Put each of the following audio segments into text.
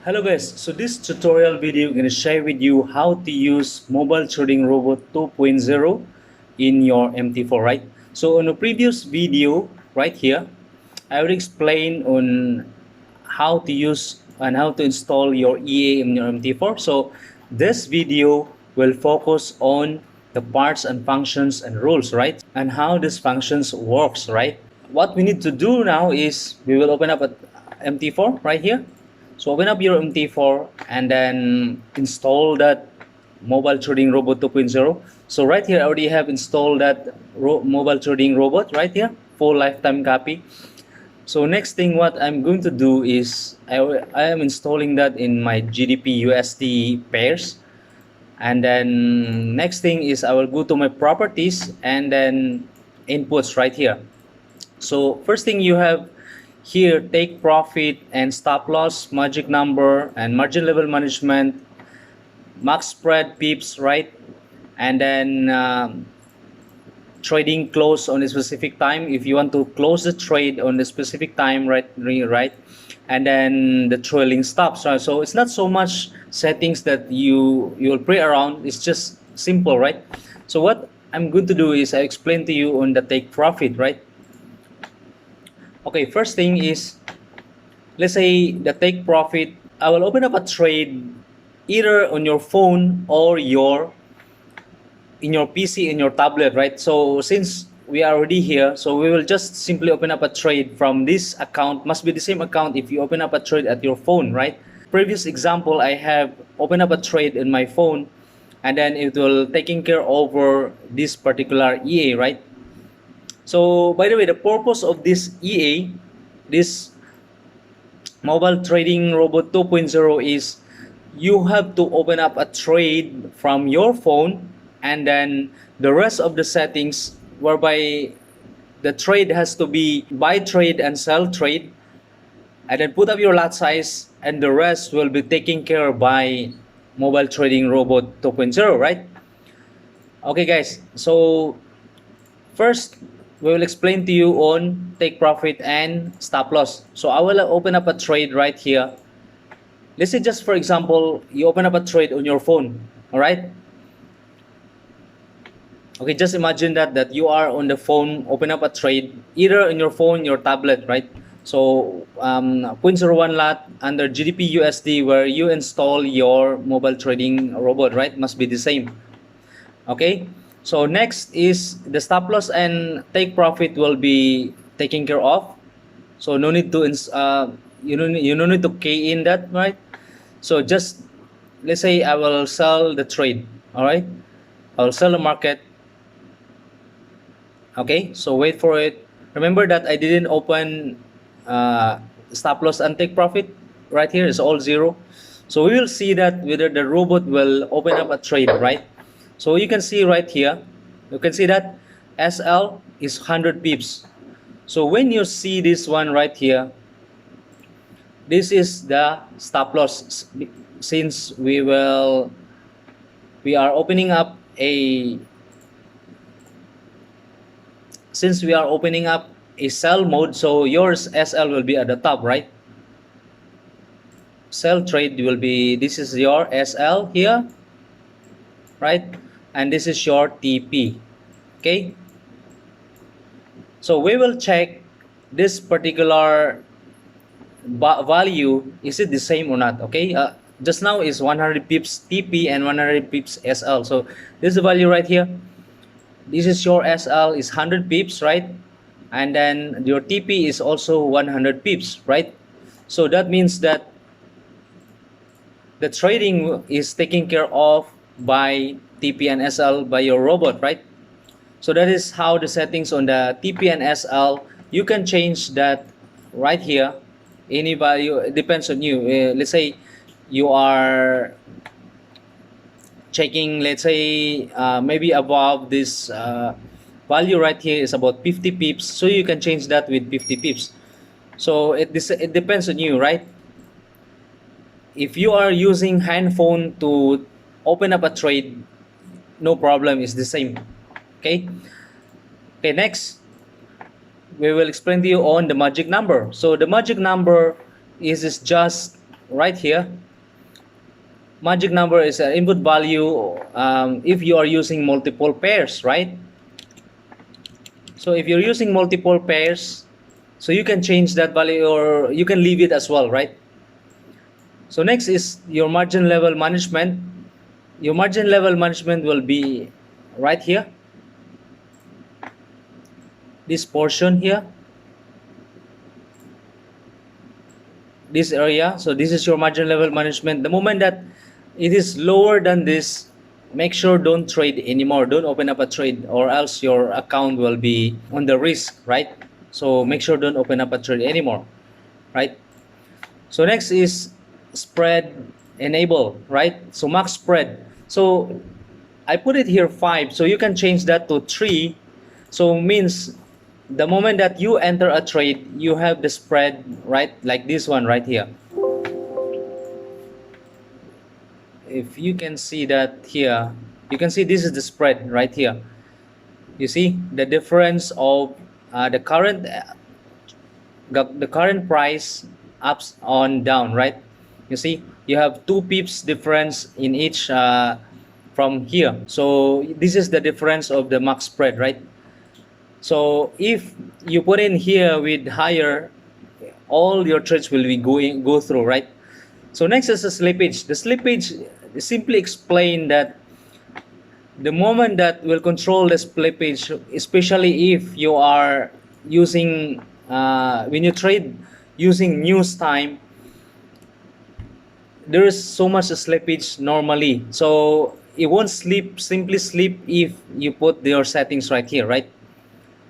Hello guys, so this tutorial video I'm going to share with you how to use mobile trading robot 2.0 in your MT4, right? So on a previous video right here, I will explain on how to use and how to install your EA in your MT4. So this video will focus on the parts and functions and rules, right? And how these functions works, right? What we need to do now is we will open up a MT4 right here. So open up your MT4 and then install that mobile trading robot 2.0. So right here I already have installed that mobile trading robot right here, full lifetime copy. So next thing what I'm going to do is I am installing that in my GDP USD pairs. And then next thing is I will go to my properties and then inputs right here. So first thing you have here, take profit and stop loss, magic number and margin level management, max spread pips, right? And then trading close on a specific time if you want to close the trade on the specific time, right? And then the trailing stops, right? So it's not so much settings that you'll play around. It's just simple, right? So what I'm going to do is I explain to you on the take profit, right? Okay, first thing is, let's say the take profit, I will open up a trade either on your phone or in your PC, in your tablet, right? So since we are already here, so we will just simply open up a trade from this account. Must be the same account if you open up a trade at your phone, right? Previous example, I have opened up a trade in my phone and then it will taking care over this particular EA, right? So by the way, the purpose of this EA, this mobile trading robot 2.0 is you have to open up a trade from your phone and then the rest of the settings whereby the trade has to be buy trade and sell trade, and then put up your lot size and the rest will be taken care by mobile trading robot 2.0, right? Okay guys, so first we will explain to you on take profit and stop loss. So I will open up a trade right here. Let's say just for example, you open up a trade on your phone, all right? Okay, just imagine that you are on the phone, open up a trade either on your phone, your tablet, right? So 0.01 lot under GDP USD where you install your mobile trading robot, right? Must be the same. Okay, so next is the stop loss and take profit will be taken care of. So no need to you don't need to key in that, right? So just let's say I will sell the trade, all right? I'll sell the market. Okay, so wait for it. Remember that I didn't open stop loss and take profit. Right here is all zero. So we will see that whether the robot will open up a trade, right? So you can see right here, you can see that SL is 100 pips. So when you see this one right here, this is the stop loss. Since we are opening up a sell mode, so yours SL will be at the top, right? Sell trade will be, this is your SL here, right? And this is your TP. Okay, so we will check this particular value, is it the same or not? Okay, just now is 100 pips TP and 100 pips SL. So this is the value right here. This is your SL is 100 pips, right? And then your TP is also 100 pips, right? So that means that the trading is taken care of by TP and SL by your robot, right? So that is how the settings on the TP and SL, you can change that right here. Any value, it depends on you. Let's say you are checking, let's say maybe above this value right here is about 50 pips, so you can change that with 50 pips. So it depends on you, right? If you are using handphone to open up a trade, no problem, it's the same. Okay, next we will explain to you on the magic number. So the magic number is just right here, magic number is an input value if you are using multiple pairs, right? So if you're using multiple pairs, so you can change that value or you can leave it as well, right? So next is your margin level management. Your margin level management will be right here, this portion here, this area. So this is your margin level management. The moment that it is lower than this, make sure don't trade anymore. Don't open up a trade or else your account will be on the risk, right? So make sure don't open up a trade anymore, right? So next is spread enable, right? So max spread. So I put it here 5, so you can change that to 3. So means the moment that you enter a trade, you have the spread, right? Like this one right here. If you can see that here, you can see this is the spread right here. You see the difference of the current price ups on down, right? You see you have 2 pips difference in each from here. So this is the difference of the max spread, right? So if you put in here with higher, all your trades will be go through, right? So next is the slippage. The slippage simply explain that the moment that will control the slippage, especially if you are using when you trade using news time, there is so much slippage normally. So it won't simply slip if you put your settings right here, right?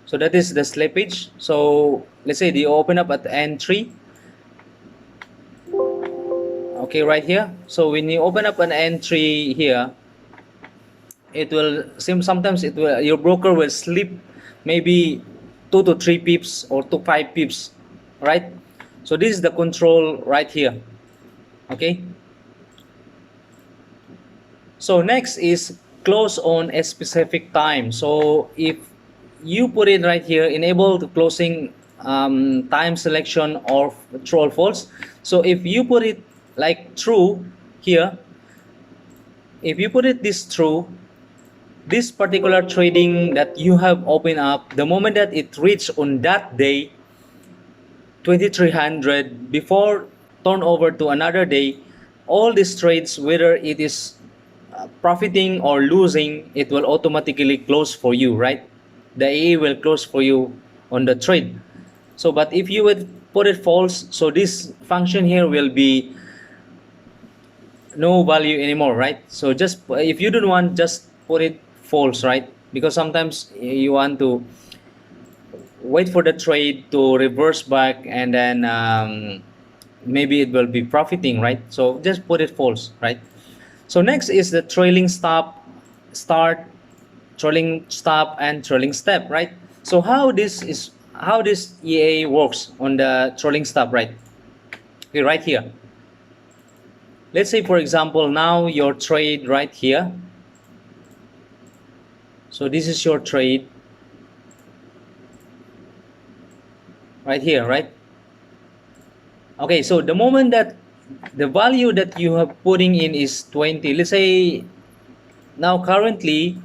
So that is the slippage. So let's say you open up at entry, okay, right here. So when you open up an entry here, it will sometimes it will, your broker will slip maybe 2 to 3 pips or to 5 pips, right? So this is the control right here, okay? So next is close on a specific time. So if you put it right here, enable the closing time selection or true or false. So if you put it like true here, if you put it this true, this particular trading that you have opened up, the moment that it reached on that day 2300 before turnover to another day, all these trades, whether it is profiting or losing, it will automatically close for you, right? The AA will close for you on the trade. So but if you would put it false, so this function here will be no value anymore, right? So just if you don't want, just put it false, right? Because sometimes you want to wait for the trade to reverse back and then maybe it will be profiting, right? So just put it false, right? So next is the trailing stop, start, trailing stop, and trailing step, right? So how this EA works on the trailing stop, right? Okay, right here. Let's say for example now your trade right here. So this is your trade right here, right? Okay, so the moment that the value that you have putting in is 20, let's say now currently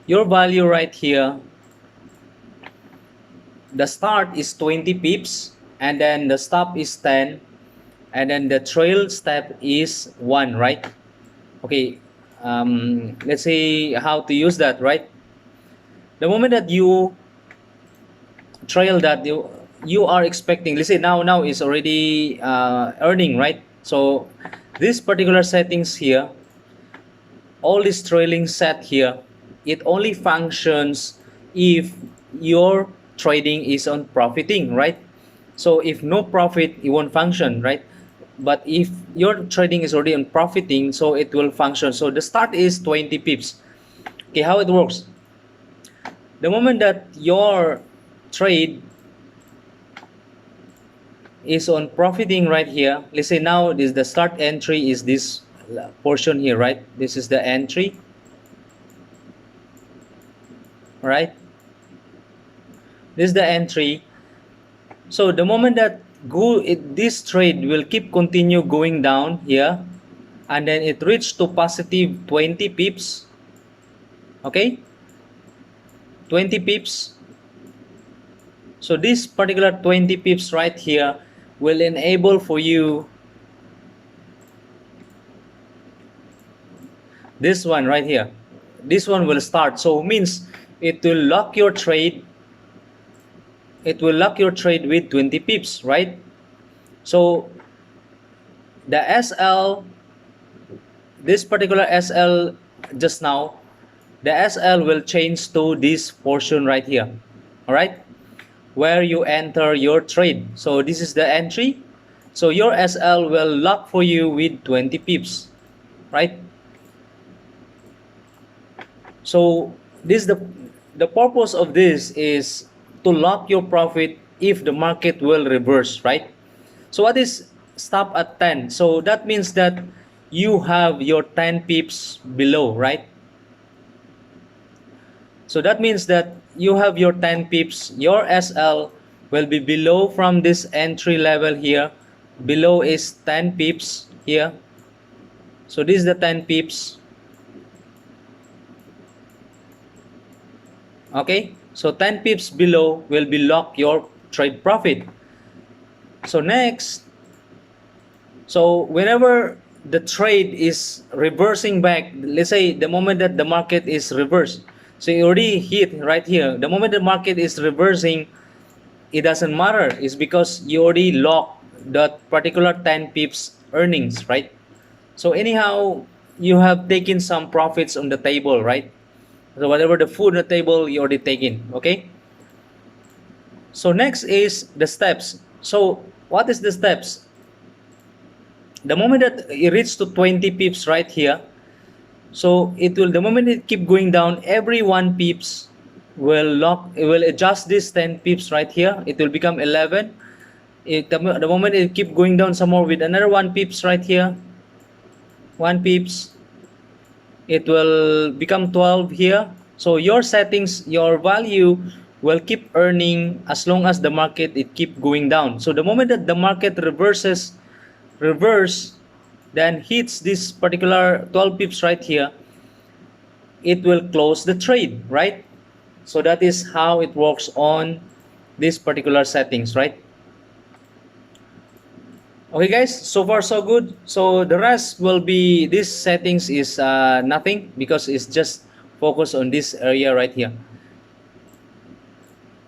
your value right here, the start is 20 pips and then the stop is 10 and then the trail step is 1, right? Okay, let's say how to use that, right? The moment that you trail that you are expecting, let's say now is already earning, right? So this particular settings here, all this trailing set here, it only functions if your trading is on profiting, right? So if no profit, it won't function, right? But if your trading is already on profiting, so it will function. So the start is 20 pips. Okay, how it works? The moment that your trade is on profiting right here, let's say now this the start entry is this portion here, right? This is the entry, right? This is the entry. So the moment that this trade will keep continue going down here, and then it reached to positive 20 pips. Okay, 20 pips. So this particular 20 pips right here will enable for you this one right here. This one will start, so means it will lock your trade. It will lock your trade with 20 pips, right? So the SL, this particular SL just now, the SL will change to this portion right here. All right, where you enter your trade. So this is the entry. So your SL will lock for you with 20 pips, right? So this the purpose of this is to lock your profit if the market will reverse, right? So what is stop at 10? So that means that you have your 10 pips below, right? So that means that you have your 10 pips. Your SL will be below from this entry level here. Below is 10 pips here. So this is the 10 pips. Okay, so 10 pips below will be lock your trade profit. So next, so whenever the trade is reversing back, let's say the moment that the market is reversed, so you already hit right here. The moment the market is reversing, it doesn't matter. It's because you already locked that particular 10 pips earnings, right? So anyhow, you have taken some profits on the table, right? So whatever the food on the table, you already taken, okay? So next is the steps. So what is the steps? The moment that it reaches to 20 pips right here, so it will, the moment it keep going down, every 1 pips will lock, it will adjust this 10 pips right here. It will become 11. The moment it keep going down some more with another 1 pips right here, 1 pips, it will become 12 here. So your settings, your value will keep earning as long as the market it keep going down. So the moment that the market reverse, then hits this particular 12 pips right here, it will close the trade, right? So that is how it works on this particular settings, right? Okay guys, so far so good. So the rest will be, this settings is nothing, because it's just focused on this area right here.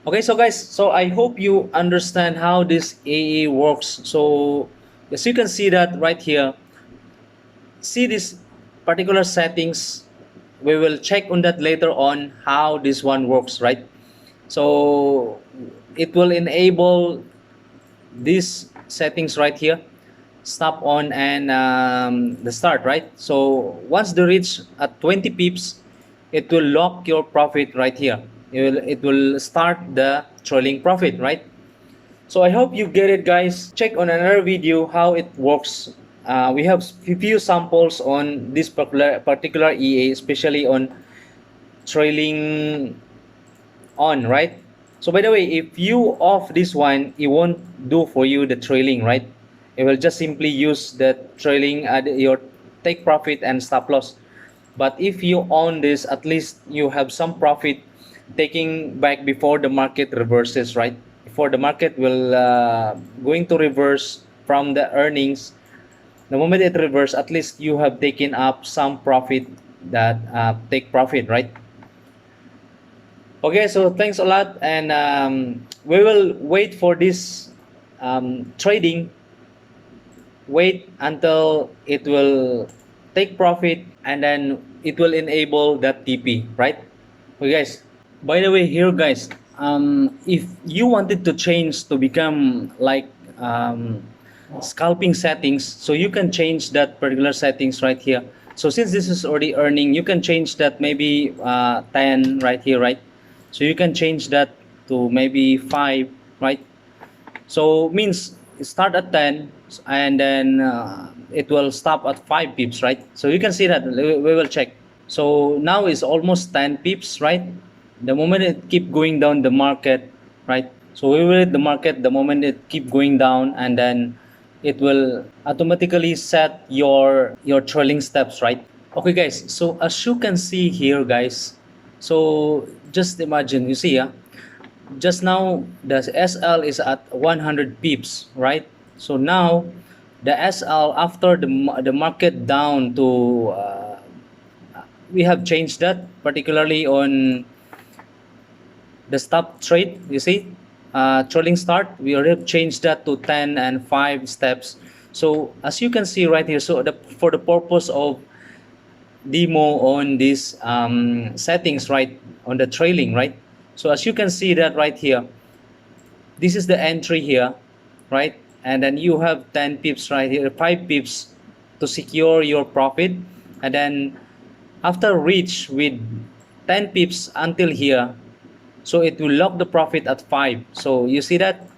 Okay, so guys, so I hope you understand how this AA works. So as you can see that right here, see this particular settings, we will check on that later on how this one works, right? So it will enable these settings right here, stop on and the start, right? So once they reach at 20 pips, it will lock your profit right here. It will start the trailing profit, right? So I hope you get it, guys. Check on another video how it works. We have few samples on this particular EA, especially on trailing on, right? So by the way, if you off this one, it won't do for you the trailing, right? It will just simply use the trailing at your take profit and stop loss. But if you own this, at least you have some profit taking back before the market reverses, right? Before the market will going to reverse from the earnings, the moment it reverse, at least you have taken up some profit that take profit, right? Okay, so thanks a lot, and we will wait for this trading. Wait until it will take profit, and then it will enable that TP, right? Okay, guys. By the way, here, guys, if you wanted to change to become like scalping settings, so you can change that particular settings right here. So since this is already earning, you can change that maybe 10 right here, right? So you can change that to maybe 5, right? So means start at 10 and then it will stop at 5 pips, right? So you can see that, we will check. So now is almost 10 pips, right? The moment it keep going down the market, right? So we will read the market the moment it keep going down, and then it will automatically set your trailing steps, right? Okay guys, so as you can see here guys, so just imagine, you see, just now the SL is at 100 pips, right? So now the SL after the market down to we have changed that, particularly on the stop trade, you see, trailing start, we already changed that to 10 and 5 steps. So as you can see right here, so for the purpose of demo on these settings, right, on the trailing, right? So as you can see that right here, this is the entry here, right? And then you have 10 pips right here, 5 pips to secure your profit. And then after reach with 10 pips until here, so it will lock the profit at 5. So you see that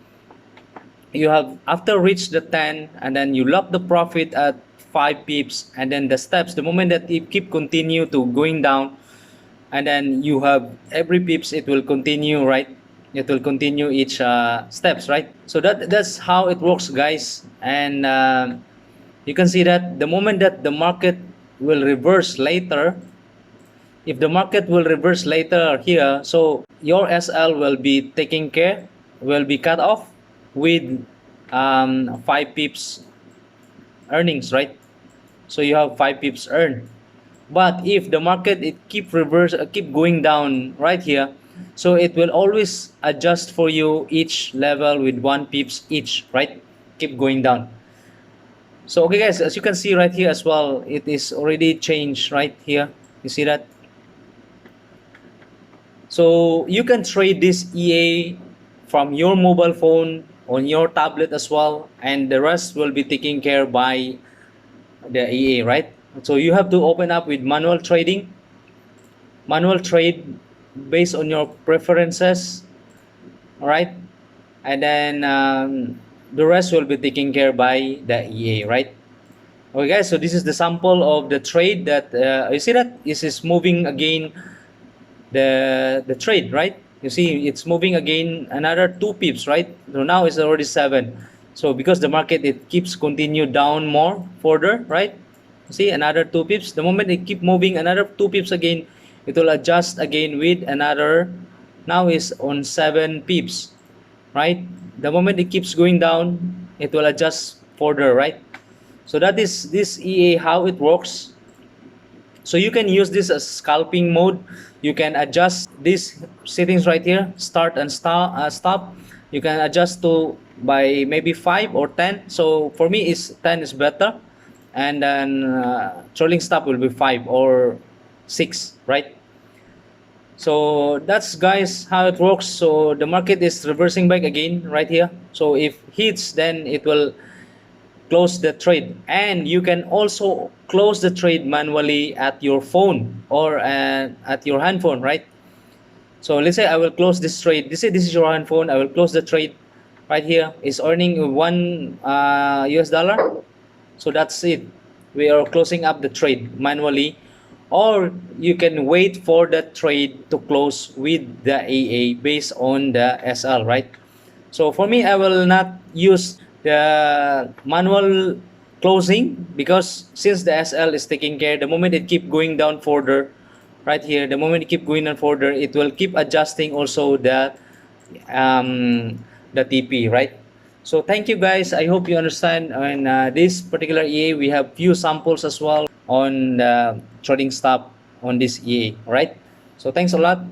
you have after reach the 10, and then you lock the profit at 5 pips, and then the steps, the moment that it keep continue to going down, and then you have every pips, it will continue, right? It will continue each steps, right? So that's how it works guys. And you can see that the moment that the market will reverse later, if the market will reverse later here, so your SL will be taken care, will be cut off with 5 pips earnings, right? So you have 5 pips earned. But if the market it keep going down right here, so it will always adjust for you each level with 1 pips each, right? Keep going down. So okay guys, as you can see right here as well, it is already changed right here. You see that? So you can trade this EA from your mobile phone on your tablet as well, and the rest will be taken care by the EA, right? So you have to open up with manual trading, manual trade based on your preferences, all right? And then the rest will be taken care by the EA, right? Okay guys, so this is the sample of the trade that you see that this is moving again, the trade, right? You see it's moving again another 2 pips, right? So now it's already 7. So because the market it keeps continue down more further, right? You see another 2 pips. The moment it keep moving another 2 pips again, it will adjust again with another, now is on 7 pips, right? The moment it keeps going down, it will adjust further, right? So that is this EA how it works. So you can use this as scalping mode. You can adjust these settings right here, start and stop. You can adjust to by maybe 5 or 10. So for me is 10 is better, and then trailing stop will be 5 or 6, right? So that's guys how it works. So the market is reversing back again right here. So if hits, then it will close the trade, and you can also close the trade manually at your phone or at your handphone, right? So let's say I will close this trade. This is your handphone. I will close the trade right here. It's earning 1 US dollar. So that's it. We are closing up the trade manually, or you can wait for the trade to close with the AA based on the SL, right? So for me, I will not use the manual closing, because since the SL is taking care, the moment it keep going down further, right here, the moment it keep going down further, it will keep adjusting also the TP, right? So thank you guys. I hope you understand. And this particular EA, we have few samples as well on the trading stop on this EA. All right. So thanks a lot.